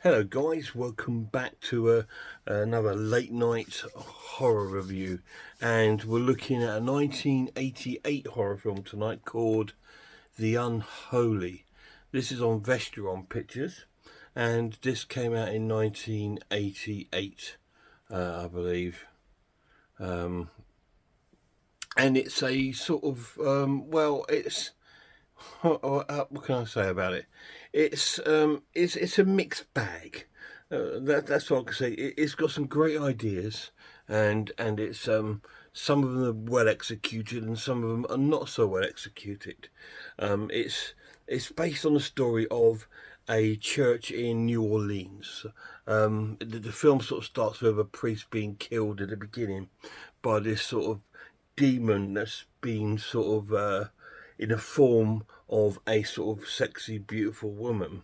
Hello guys, welcome back to another late night horror review, and we're looking at a 1988 horror film tonight called The Unholy. This is on Vestron Pictures, and this came out in 1988, I believe. Um, and it's a sort of, it's what can I say about it? It's a mixed bag. That's what I can say. It's got some great ideas, and it's some of them are well executed, and some of them are not so well executed. It's based on the story of a church in New Orleans. The film sort of starts with a priest being killed at the beginning by this sort of demon that's been sort of in a form of a sort of sexy, beautiful woman,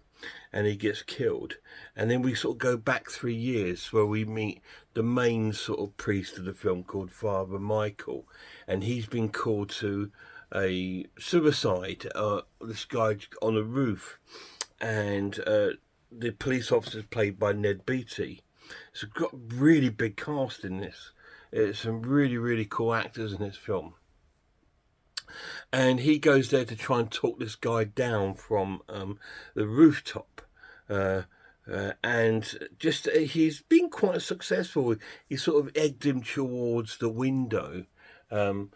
and he gets killed. And then we sort of go back 3 years where we meet the main sort of priest of the film called Father Michael, and he's been called to a suicide. This guy on a roof, and the police officer is played by Ned Beatty. It's got really big cast in this. It's some really cool actors in this film, and he goes there to try and talk this guy down from the rooftop. And just he's been quite successful. He sort of egged him towards the window to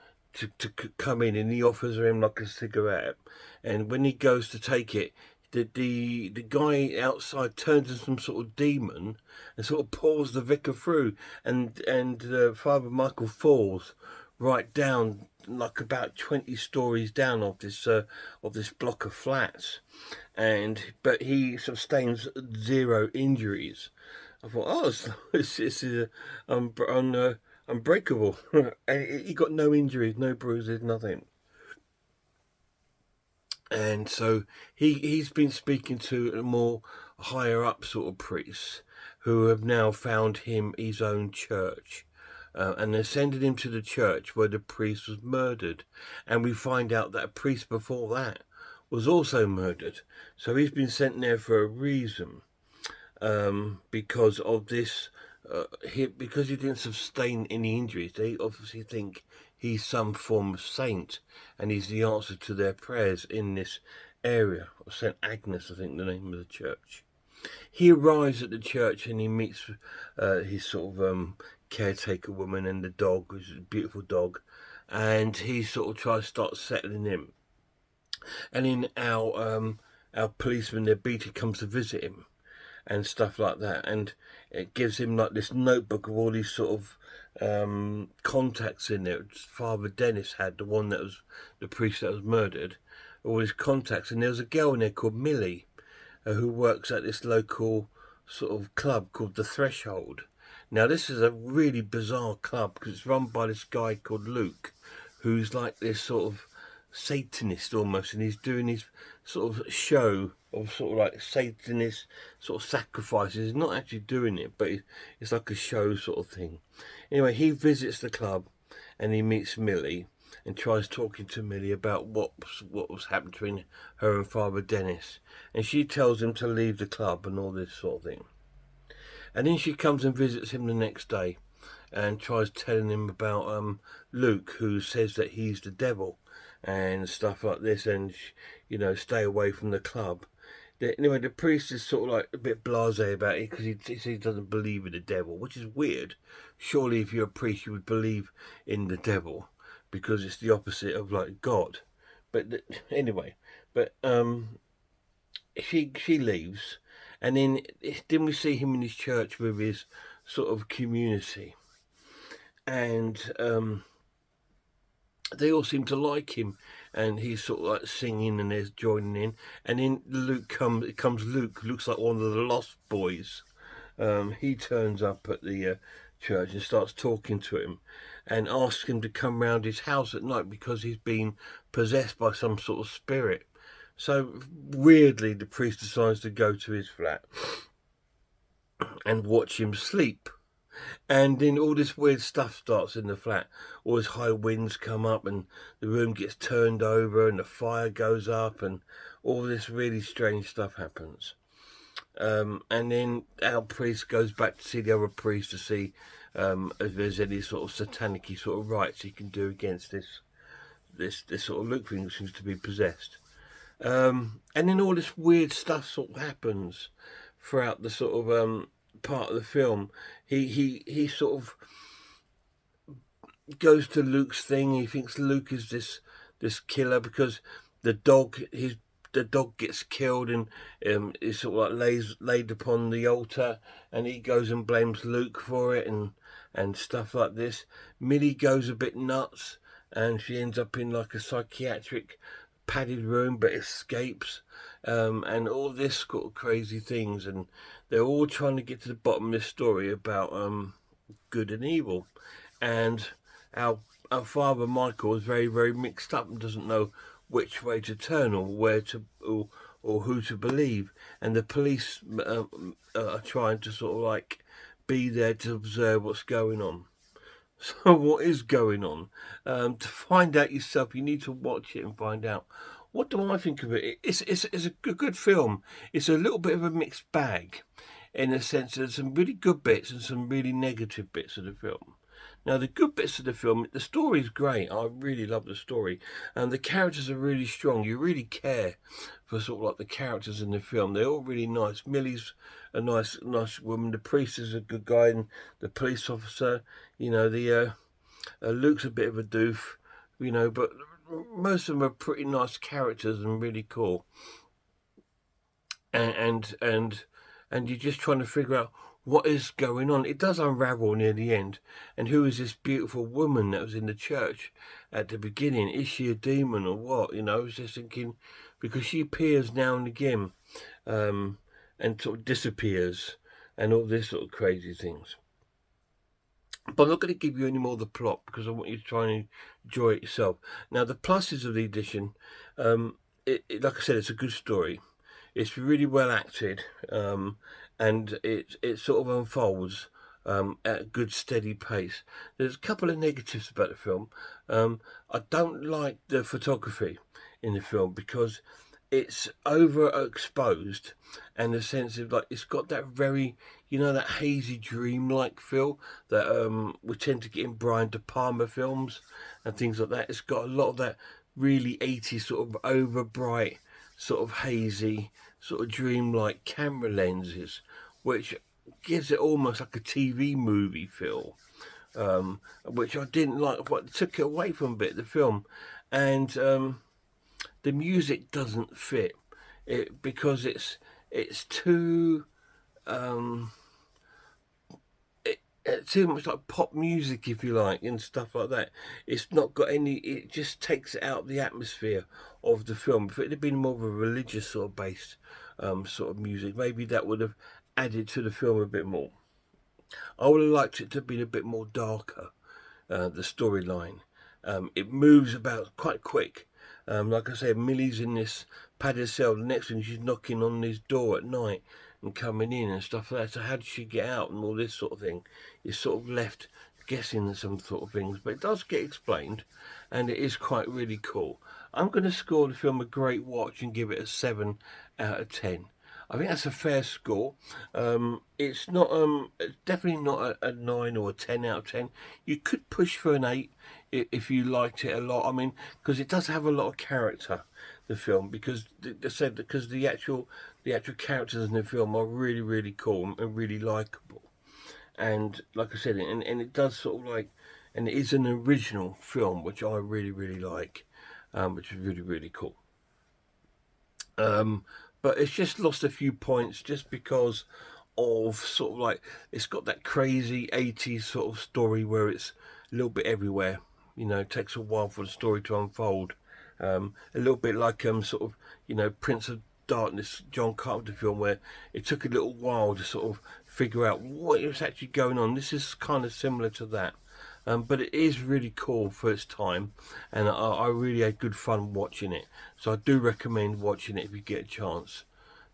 come in, and he offers him like a cigarette. And when he goes to take it, the guy outside turns into some sort of demon and sort of pulls the vicar through, and Father Michael falls right down, like about 20 stories down of this block of flats, but he sustains zero injuries. I thought, oh, this is unbreakable. And he got no injuries, no bruises, nothing. And so he's been speaking to a more higher up sort of priests who have now found him his own church. And they're sending him to the church where the priest was murdered. And we find out that a priest before that was also murdered. So he's been sent there for a reason, because of this. Because he didn't sustain any injuries, they obviously think he's some form of saint, and he's the answer to their prayers in this area. St. Agnes, I think, the name of the church. He arrives at the church and he meets his sort of caretaker woman and the dog, which is a beautiful dog, and he sort of tries to start settling in. And in our policeman, their beater, comes to visit him and stuff like that, and it gives him like this notebook of all these sort of contacts in there. Father Dennis had, the one that was the priest that was murdered, all his contacts, and there was a girl in there called Millie, who works at this local sort of club called the Threshold. Now this is a really bizarre club because it's run by this guy called Luke, who's like this sort of Satanist almost, and he's doing his sort of show of sort of like Satanist sort of sacrifices. He's not actually doing it, but it's like a show sort of thing. Anyway, he visits the club and he meets Millie and tries talking to Millie about what was happening between her and Father Dennis, and she tells him to leave the club and all this sort of thing. And then she comes and visits him the next day and tries telling him about Luke, who says that he's the devil and stuff like this, and stay away from the club. Anyway, the priest is sort of like a bit blasé about it because he doesn't believe in the devil, which is weird. Surely if you're a priest you would believe in the devil, because it's the opposite of like God. But anyway, but she leaves, and then we see him in his church with his sort of community, and they all seem to like him, and he's sort of like singing and they're joining in. And then Luke, who looks like one of the Lost Boys. He turns up at the church and starts talking to him and asks him to come round his house at night because he's been possessed by some sort of spirit. So weirdly, the priest decides to go to his flat and watch him sleep. And then all this weird stuff starts in the flat. All these high winds come up and the room gets turned over and the fire goes up and all this really strange stuff happens. And then our priest goes back to see the other priest to see if there's any sort of satanic sort of rites he can do against this sort of Luke thing that seems to be possessed. And then all this weird stuff sort of happens throughout the sort of part of the film. He sort of goes to Luke's thing. He thinks Luke is this killer because the dog gets killed and is sort of like laid upon the altar, and he goes and blames Luke for it and stuff like this. Millie goes a bit nuts, and she ends up in like a psychiatric padded room, but escapes, and all this sort of crazy things, and they're all trying to get to the bottom of this story about good and evil, and our father Michael is very, very mixed up and doesn't know which way to turn or where to or who to believe, and the police are trying to sort of like be there to observe what's going on. So what is going on? To find out yourself, you need to watch it and find out. What do I think of it? It's a good film. It's a little bit of a mixed bag, in the sense that there's some really good bits and some really negative bits of the film. Now, the good bits of the film, the story's great. I really love the story. And the characters are really strong. You really care for sort of like the characters in the film. They're all really nice. Millie's a nice woman. The priest is a good guy. And the police officer, the Luke's a bit of a doof, but most of them are pretty nice characters and really cool. And you're just trying to figure out what is going on. It does unravel near the end. And who is this beautiful woman that was in the church at the beginning? Is she a demon or what? I was just thinking, because she appears now and again, and sort of disappears, and all this sort of crazy things. But I'm not going to give you any more of the plot because I want you to try and enjoy it yourself. Now, the pluses of the edition, like I said, it's a good story. It's really well acted, and it sort of unfolds at a good steady pace. There's a couple of negatives about the film. I don't like the photography in the film because it's overexposed, and the sense of like it's got that very, that hazy dream-like feel that we tend to get in Brian De Palma films and things like that. It's got a lot of that really 80s sort of over bright, sort of hazy, sort of dream-like camera lenses, which gives it almost like a TV movie feel, which I didn't like, but took it away from a bit, the film. And the music doesn't fit it because it's too too much like pop music, if you like, and stuff like that. It's not got any. It just takes it out of the atmosphere of the film. If it had been more of a religious sort of based sort of music, maybe that would have added to the film a bit more. I would have liked it to have been a bit more darker. The storyline. It moves about quite quick. Like I said, Millie's in this padded cell. The next thing she's knocking on his door at night and coming in and stuff like that. So how did she get out and all this sort of thing? You're sort of left guessing some sort of things, but it does get explained, and it is quite really cool. I'm going to score the film a great watch and give it a 7 out of 10. I think that's a fair score. It's not. It's definitely not a 9 or a 10 out of 10. You could push for an 8 if you liked it a lot. I mean, because it does have a lot of character, the film. Because the actual characters in the film are really, really cool and really likable. And like I said, and it does sort of like, and it is an original film, which I really, really like, which is really, really cool. But it's just lost a few points just because of sort of like it's got that crazy 80s sort of story where it's a little bit everywhere. It takes a while for the story to unfold. A little bit like sort of Prince of Darkness, John Carpenter film, where it took a little while to sort of figure out what was actually going on. This is kind of similar to that. But it is really cool for its time, and I really had good fun watching it. So I do recommend watching it if you get a chance.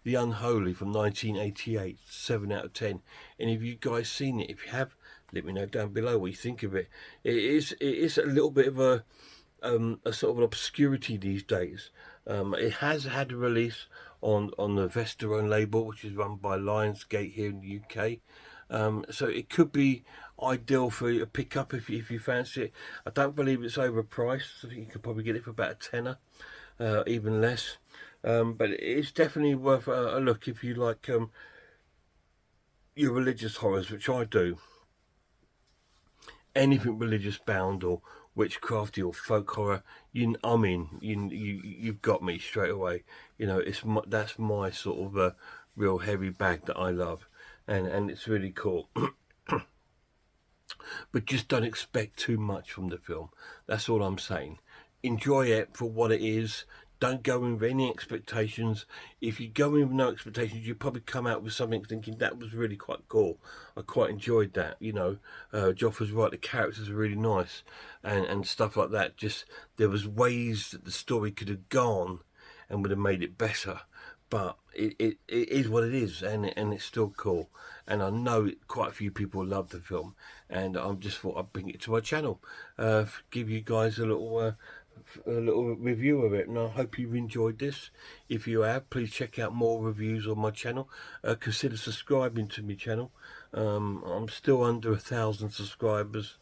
The Unholy from 1988, 7 out of 10. And if you guys seen it, if you have, let me know down below what you think of it. It is a little bit of a sort of an obscurity these days. It has had a release on the Vesterone label, which is run by Lionsgate here in the UK. So it could be ideal for you to pick up if you fancy it. I don't believe it's overpriced. I think you could probably get it for about a tenner, even less. But it's definitely worth a look if you like your religious horrors, which I do. Anything religious bound or witchcrafty or folk horror, I'm in. You've got me straight away. That's my sort of real heavy bag that I love, and it's really cool. But just don't expect too much from the film. That's all I'm saying. Enjoy it for what it is. Don't go in with any expectations. If you go in with no expectations, you probably come out with something thinking that was really quite cool. I quite enjoyed that. Joff was right. The characters are really nice, and stuff like that. Just there was ways that the story could have gone, and would have made it better. But it is what it is, and it's still cool. And I know quite a few people love the film, and I just thought I'd bring it to my channel, give you guys a little review of it, and I hope you've enjoyed this. If you have, please check out more reviews on my channel. Consider subscribing to my channel. I'm still under 1,000 subscribers.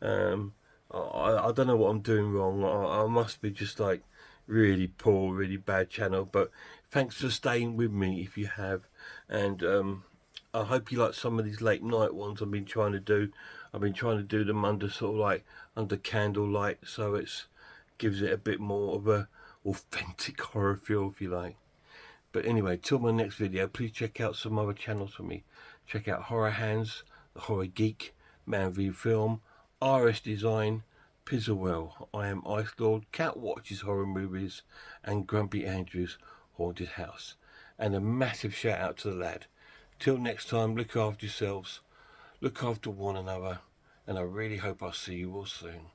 I don't know what I'm doing wrong. I must be just like really poor, really bad channel, but thanks for staying with me if you have. And I hope you like some of these late night ones I've been trying to do. I've been trying to do them under sort of like under candlelight, so it's gives it a bit more of a authentic horror feel, if you like. But anyway, till my next video, please check out some other channels for me. Check out Horror Hands, The Horror Geek, Man v Film, RS Design, Pizzlewell, I Am Ice Lord, Cat Watches Horror Movies, and Grumpy Andrew's Haunted House. And a massive shout out to the lad. Till next time, look after yourselves, look after one another, and I really hope I'll see you all soon.